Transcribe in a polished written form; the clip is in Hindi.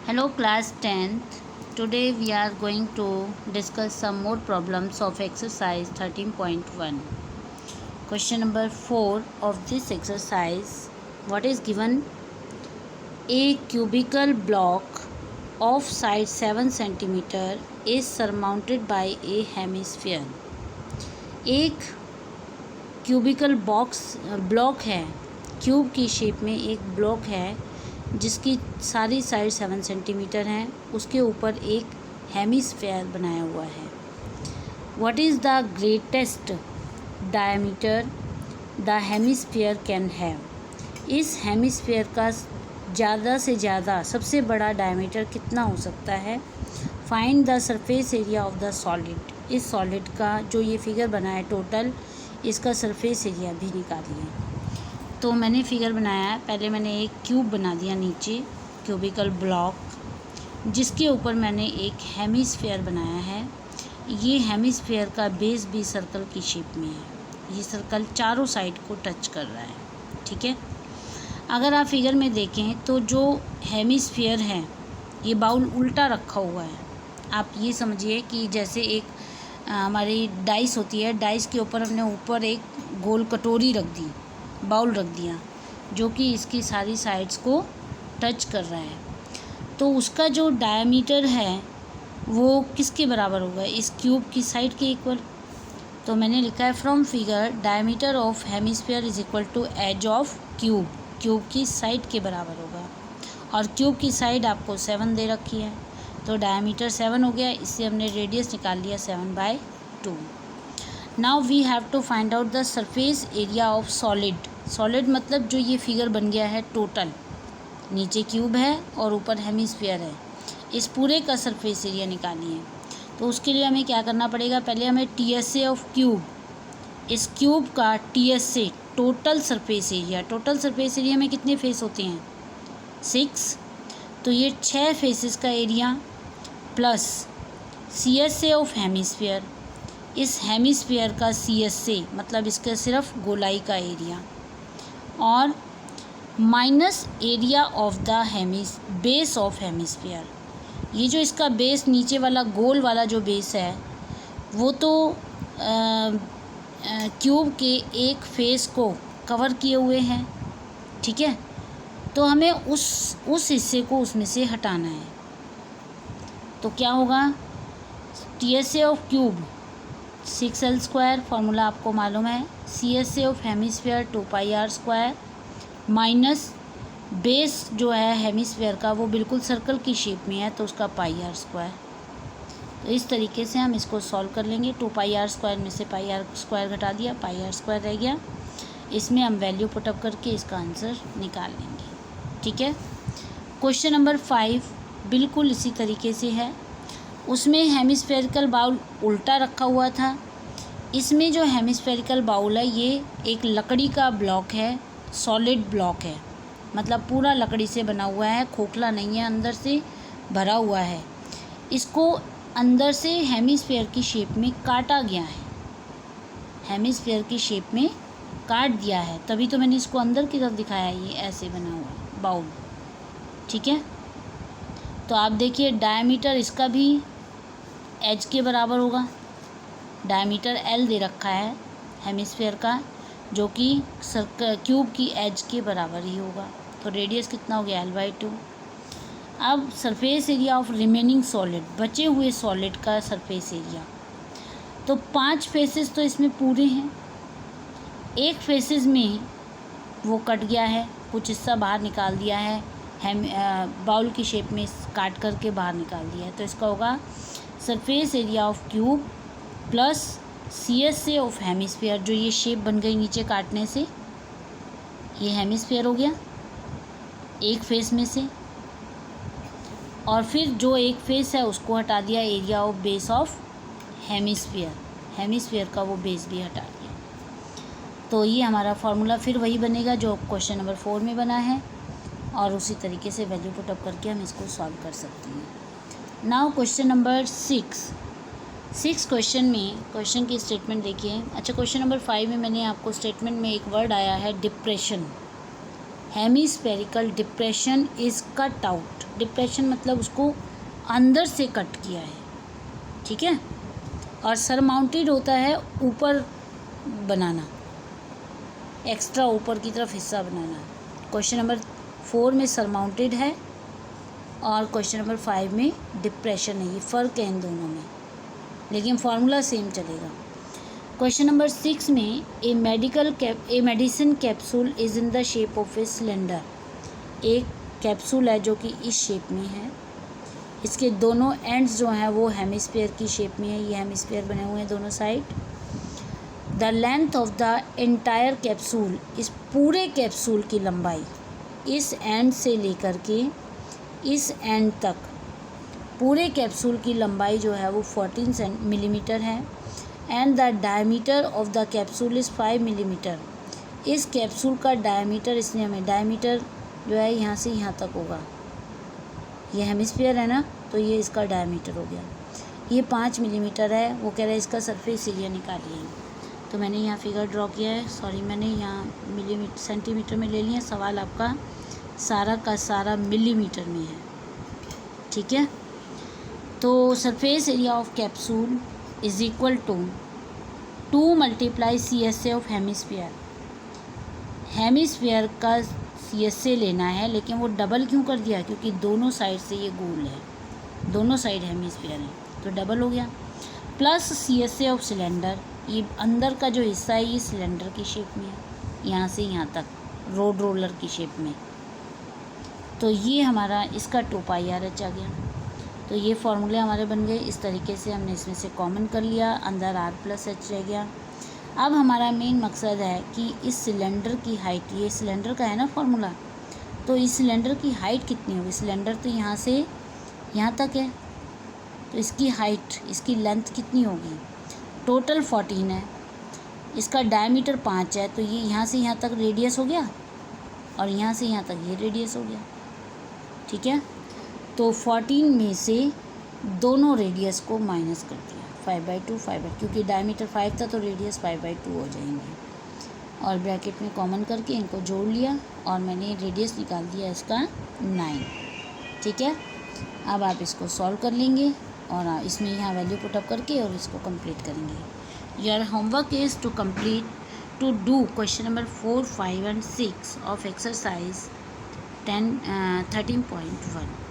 Hello class 10th. Today we are going to discuss some more problems of exercise 13.1. Question number 4 of this exercise. What is given? A cubical block of side 7 cm is surmounted by a hemisphere. एक क्यूबिकल ब्लॉक है, क्यूब की शेप में एक ब्लॉक है जिसकी सारी साइड 7 सेंटीमीटर हैं, उसके ऊपर एक हेमिस्फेयर बनाया हुआ है. What is the greatest diameter the hemisphere can have? इस हेमिस्फेयर का ज़्यादा से ज़्यादा सबसे बड़ा डायमीटर कितना हो सकता है? Find the surface area of the solid. इस सॉलिड का जो ये फिगर बना है टोटल, इसका सरफेस एरिया भी निकालिए. तो मैंने फिगर बनाया है. पहले मैंने एक क्यूब बना दिया नीचे, क्यूबिकल ब्लॉक, जिसके ऊपर मैंने एक हेमिस्फेयर बनाया है. ये हेमिस्फेयर का बेस भी सर्कल की शेप में है. ये सर्कल चारों साइड को टच कर रहा है. ठीक है. अगर आप फिगर में देखें तो जो हेमिस्फेयर है, ये बाउल उल्टा रखा हुआ है. आप ये समझिए कि जैसे एक हमारी डाइस होती है, डाइस के ऊपर हमने ऊपर एक गोल कटोरी रख दी, बाउल रख दिया, जो कि इसकी सारी साइड्स को टच कर रहा है. तो उसका जो डायमीटर है वो किसके बराबर होगा? इस क्यूब की साइड के इक्वल. तो मैंने लिखा है from figure diameter of hemisphere is equal to edge of cube. Cube की साइड के बराबर होगा. और क्यूब की साइड आपको 7 दे रखी है, तो डायमीटर 7 हो गया. इससे हमने रेडियस निकाल लिया 7/2. Now we have to find out the surface area of solid. Solid मतलब जो ये फिगर बन गया है टोटल, नीचे क्यूब है और ऊपर हेमिस्फीयर है, इस पूरे का सरफेस एरिया निकालिए. तो उसके लिए हमें क्या करना पड़ेगा? पहले हमें TSA ऑफ क्यूब, इस क्यूब का TSA total surface area. Total surface area में कितने फेस होते हैं? 6. तो ये 6 फेसेस का area plus CSA of hemisphere, इस हेमिस्फीयर का CSA मतलब इसका सिर्फ गोलाई का एरिया, और minus area of the base of hemisphere. ये जो इसका बेस नीचे वाला गोल वाला जो बेस है वो तो क्यूब के एक फेस को कवर किए हुए हैं. ठीक है. तो हमें उस हिस्से को उसमें से हटाना है. तो क्या होगा? TSA of cube 6L² formula आपको मालूम है. CSA of hemisphere 2πr² minus base जो है हेमिस्फीयर का वो बिल्कुल सर्कल की शेप में है, तो उसका πr². तो इस तरीके से हम इसको सॉल्व कर लेंगे. 2πr² में से πr² घटा दिया, πr² रह गया. इसमें हम वैल्यू पुटअप करके इसका आंसर निकाल लेंगे. ठीक है. क्वेश्चन नंबर 5 बिल्कुल इसी तरीके से है. उसमें हेमिस्फेरिकल बाउल उल्टा रखा हुआ था. इसमें जो हेमिस्फेरिकल बाउल है ये एक लकड़ी का ब्लॉक है, सॉलिड ब्लॉक है, मतलब पूरा लकड़ी से बना हुआ है, खोखला नहीं है, अंदर से भरा हुआ है. इसको अंदर से हेमिस्फेयर की शेप में काटा गया है, हेमिस्फेयर की शेप में काट दिया है, तभी तो मैंने इसको अंदर की तरफ दिखाया है. ये ऐसे बना हुआ है बाउल. ठीक है. तो आप देखिए डायमीटर इसका भी एज के बराबर होगा. डायमीटर L दे रखा है हेमिस्फेयर का, जो कि क्यूब की एज के बराबर ही होगा. तो रेडियस कितना हो गया? L/2. अब surface area of remaining solid, बचे हुए सॉलिड का सरफेस एरिया. तो 5 फेसेस तो इसमें पूरे हैं. एक फेसेस में वो कट गया है, कुछ हिस्सा बाहर निकाल दिया है, बाउल की शेप में काट करके बाहर निकाल दिया है. तो इसका होगा surface area of cube plus CSA of hemisphere. जो ये शेप बन गई नीचे काटने से, ये हेमिस्फीयर हो गया एक फेस में से, और फिर जो एक फेस है उसको हटा दिया, area of base of hemisphere. Hemisphere का वो बेस भी हटा दिया. तो ये हमारा फार्मूला फिर वही बनेगा जो क्वेश्चन नंबर 4 में बना है, और उसी तरीके से वैल्यू पुटअप करके हम इसको सॉल्व कर सकते हैं. नाउ क्वेश्चन नंबर 6 क्वेश्चन में क्वेश्चन की स्टेटमेंट देखिए. अच्छा, क्वेश्चन नंबर 5 में मैंने आपको स्टेटमेंट में एक वर्ड आया है depression. Hemispherical depression is cut out. Depression मतलब उसको अंदर से कट किया है, ठीक है। और सरमाउंटेड होता है ऊपर बनाना, एक्स्ट्रा ऊपर की तरफ हिस्सा बनाना। क्वेश्चन नंबर 4 में सरमाउंटेड है और क्वेश्चन नंबर 5 में डिप्रेशन है। ये फ़र्क है इन दोनों में, लेकिन फार्मूला सेम चलेगा। क्वेश्चन नंबर 6 में a medicine capsule is in the shape of a cylinder. एक कैप्सूल है जो कि इस शेप में है, इसके दोनों एंड्स जो हैं वो हेमिस्फीयर की शेप में है। ये हेमिस्फीयर बने हुए हैं दोनों side. The length of the entire capsule, इस पूरे कैप्सूल की लंबाई इस एंड से लेकर के इस एंड तक, पूरे कैप्सूल की लंबाई जो है वो 14 मिलीमीटर है। And the diameter of the capsule is 5 millimetre. इस कैप्सूल का डायमीटर, इसने हमें डायमीटर जो है यहाँ से यहाँ तक होगा, ये हेमिस्फीयर है ना, तो ये इसका डायमीटर हो गया। ये 5 मिलीमीटर है। वो कह रहा है इसका सरफेस एरिया निकालिए। तो मैंने यहाँ फिगर ड्रॉ किया है, सॉरी मैंने यहाँ मिलीमीटर सेंटीमीटर में ले लिया। सवाल आपका सारा का सारा मिलीमीटर में है, ठीक है। तो surface area of capsule is equal to 2 × CSA of hemisphere. Hemisphere का CSA लेना है, लेकिन वो डबल क्यों कर दिया, क्योंकि दोनों साइड से ये गोल है, दोनों साइड हेमिस्फीयर है तो डबल हो गया। प्लस CSA ऑफ सिलेंडर, ये अंदर का जो हिस्सा है ये सिलेंडर की शेप में है, यहाँ से यहाँ तक रोड रोलर की शेप में। तो ये हमारा इसका 2πr आ गया। तो ये फार्मूले हमारे बन गए। इस तरीके से हमने इसमें से कॉमन कर लिया, अंदर r+h रह गया। अब हमारा मेन मकसद है कि इस सिलेंडर की हाइट, ये सिलेंडर का है ना फार्मूला, तो इस सिलेंडर की हाइट कितनी होगी। सिलेंडर तो यहाँ से यहाँ तक है, तो इसकी हाइट, इसकी लेंथ कितनी होगी। टोटल 14 है, इसका डायमीटर 5 है, तो ये यहाँ से यहाँ तक रेडियस हो गया और यहाँ से यहाँ तक ये रेडियस हो गया, ठीक है। तो 14 में से दोनों रेडियस को माइनस कर दिया, 5/2 5/2, क्योंकि डायमीटर 5 था तो रेडियस 5/2 हो जाएंगे। और ब्रैकेट में कॉमन करके इनको जोड़ लिया और मैंने रेडियस निकाल दिया इसका 9, ठीक है। अब आप इसको सॉल्व कर लेंगे और इसमें यहाँ वैल्यू पुटअप करके और इसको कंप्लीट करेंगे। Your homework is to complete to do question number 4, 5 and 6 of exercise 13.1।